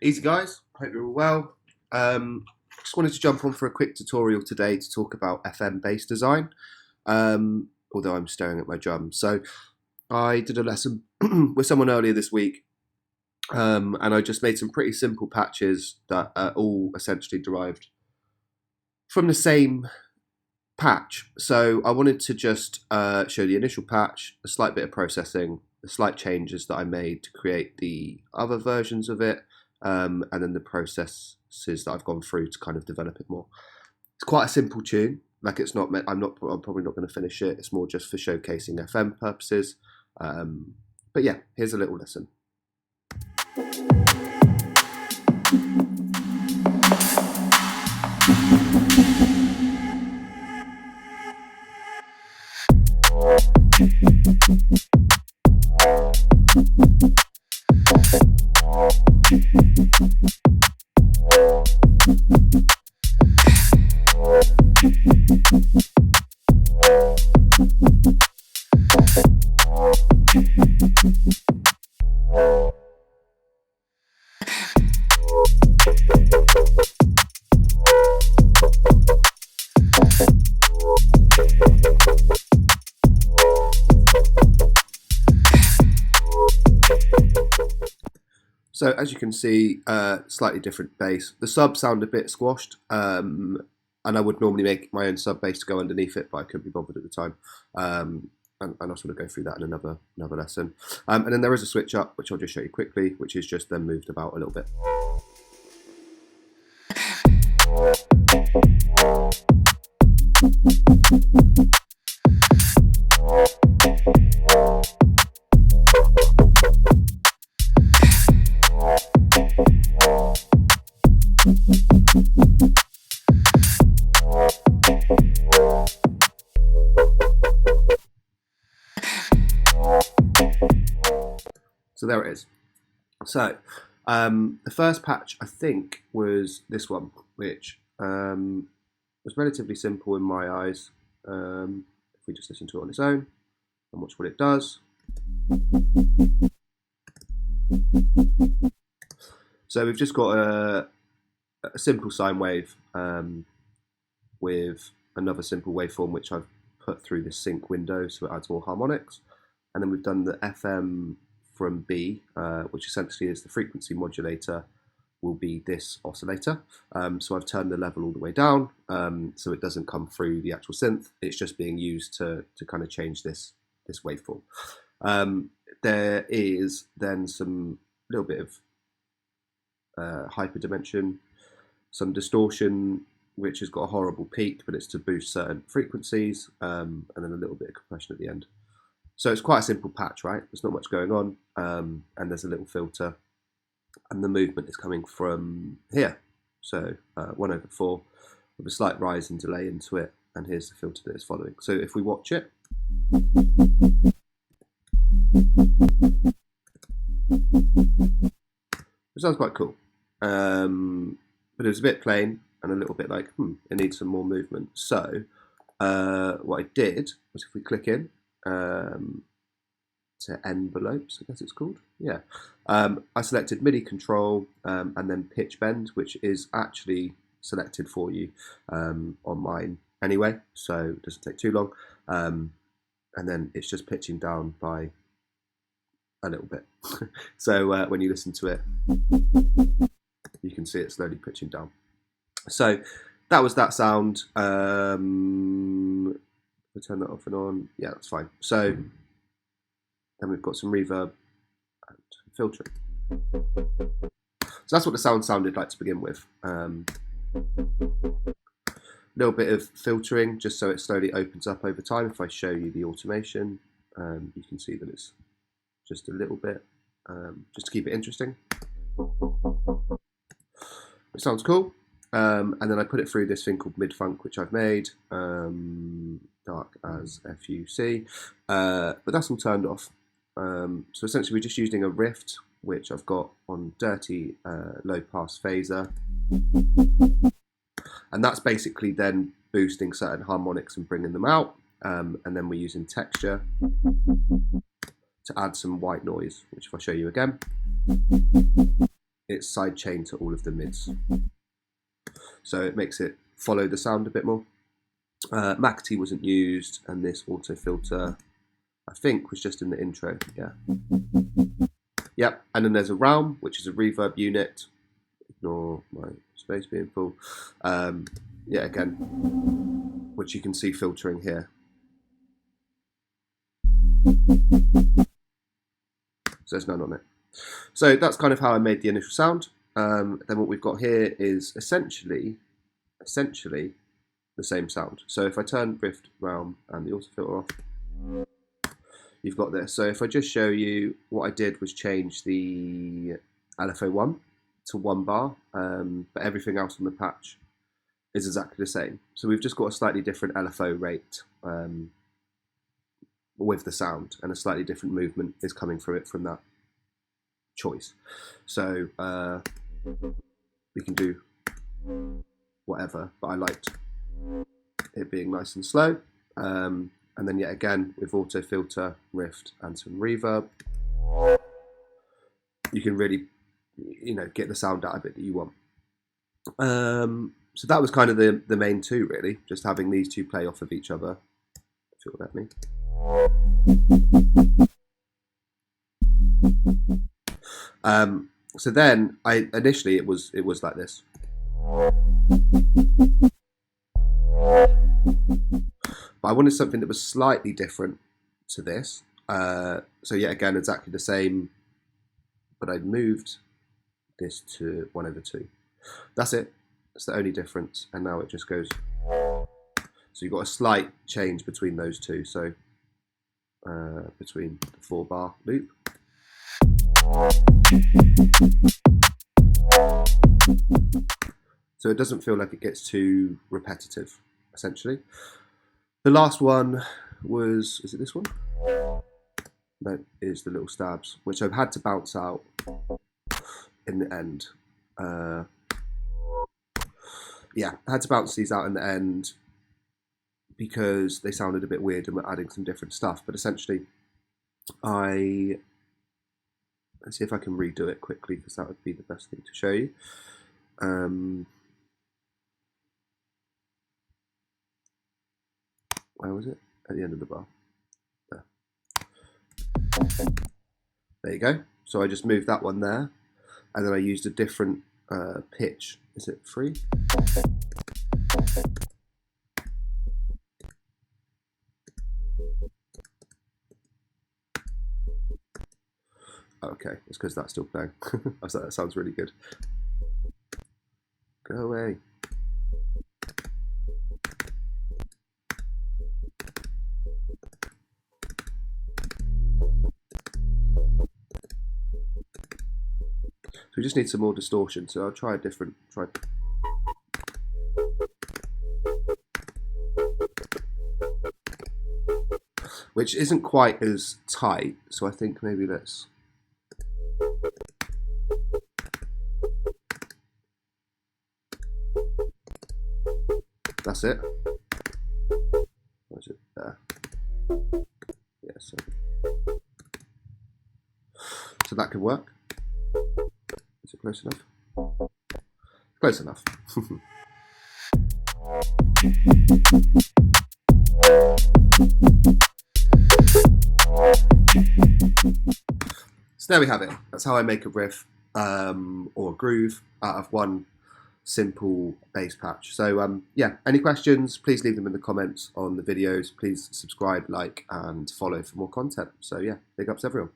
Easy guys, hope you're all well. Just wanted to jump on for a quick tutorial today to talk about FM bass design, although I'm staring at my drums. So I did a lesson with someone earlier this week, and I just made some pretty simple patches that are all essentially derived from the same patch. So I wanted to just show the initial patch, a slight bit of processing, the slight changes that I made to create the other versions of it, and then the processes that I've gone through to kind of develop it more. It's quite a simple tune. Like it's not meant. I'm probably not going to finish it. It's more just for showcasing FM purposes. But yeah, here's a little lesson. So as you can see, slightly different bass. The subs sound a bit squashed, and I would normally make my own sub bass to go underneath it, but I couldn't be bothered at the time. And I'll sort of go through that in another lesson. And then there is a switch up, which I'll just show you quickly, which is just then moved about a little bit. So there it is. So the first patch I think was this one, which was relatively simple in my eyes. If we just listen to it on its own and watch what it does. So we've just got a simple sine wave with another simple waveform which I've put through this sync window so it adds more harmonics. And then we've done the FM from B, which essentially is the frequency modulator, will be this oscillator. So I've turned the level all the way down, so it doesn't come through the actual synth. It's just being used to kind of change this waveform. There is then some little bit of hyperdimension, some distortion, which has got a horrible peak, but it's to boost certain frequencies, and then a little bit of compression at the end. So it's quite a simple patch, right? There's not much going on, and there's a little filter, and the movement is coming from here. So 1/4 with a slight rise and delay into it, and here's the filter that is following. So if we watch it, it sounds quite cool, but it was a bit plain and a little bit like, it needs some more movement. So what I did was, if we click in, to envelopes, I guess it's called. Yeah. I selected MIDI control and then pitch bend, which is actually selected for you on mine anyway, so it doesn't take too long. And then it's just pitching down by a little bit. So when you listen to it, you can see it slowly pitching down. So that was that sound. We'll turn that off and on. Yeah, that's fine. So then we've got some reverb and filtering. So that's what the sound sounded like to begin with. A little bit of filtering, just so it slowly opens up over time. If I show you the automation, you can see that it's just a little bit, just to keep it interesting. It sounds cool. And then I put it through this thing called mid-funk, which I've made, dark as FUC, but that's all turned off. So essentially we're just using a rift, which I've got on dirty low pass phaser, and that's basically then boosting certain harmonics and bringing them out, and then we're using texture to add some white noise, which if I show you again, it's sidechained to all of the mids. So it makes it follow the sound a bit more. McAtee wasn't used, and this auto filter, I think, was just in the intro. Yeah. Yep. And then there's a realm, which is a reverb unit. Ignore my space being full. Yeah, again, which you can see filtering here. So there's none on it. So that's kind of how I made the initial sound. Then what we've got here is essentially the same sound. So if I turn Rift, Realm, and the auto filter off, you've got this. So if I just show you, what I did was change the LFO1 to 1 bar, but everything else on the patch is exactly the same. So we've just got a slightly different LFO rate with the sound, and a slightly different movement is coming through it from that choice. So we can do whatever, but I liked it being nice and slow. And then yet again, with auto filter, Rift, and some reverb, you can really, get the sound out of it that you want. So that was kind of the main two, really, just having these two play off of each other. If you'll let me. So then initially it was like this. But I wanted something that was slightly different to this. So yet again, exactly the same, but I moved this to 1/2. That's it. That's the only difference. And now it just goes. So you've got a slight change between those two. So between the 4-bar loop. So it doesn't feel like it gets too repetitive, essentially. The last one was, is it this one? No, is the little stabs, which I've had to bounce out in the end. Yeah, I had to bounce these out in the end because they sounded a bit weird and we're adding some different stuff. But essentially, let's see if I can redo it quickly, because that would be the best thing to show you. Where was it? At the end of the bar. There. There you go. So I just moved that one there, and then I used a different pitch. Is it 3? Okay, it's because that's still playing. I was like, that sounds really good. Go away. So we just need some more distortion. So I'll try a different. Which isn't quite as tight. So I think maybe let's. That's it. Where's it? There. Yeah, so that could work. Is it close enough? Close enough. So there we have it. That's how I make a riff or a groove out of one simple bass patch. So yeah, any questions, please leave them in the comments on the videos. Please subscribe, like, and follow for more content. So yeah, big ups everyone.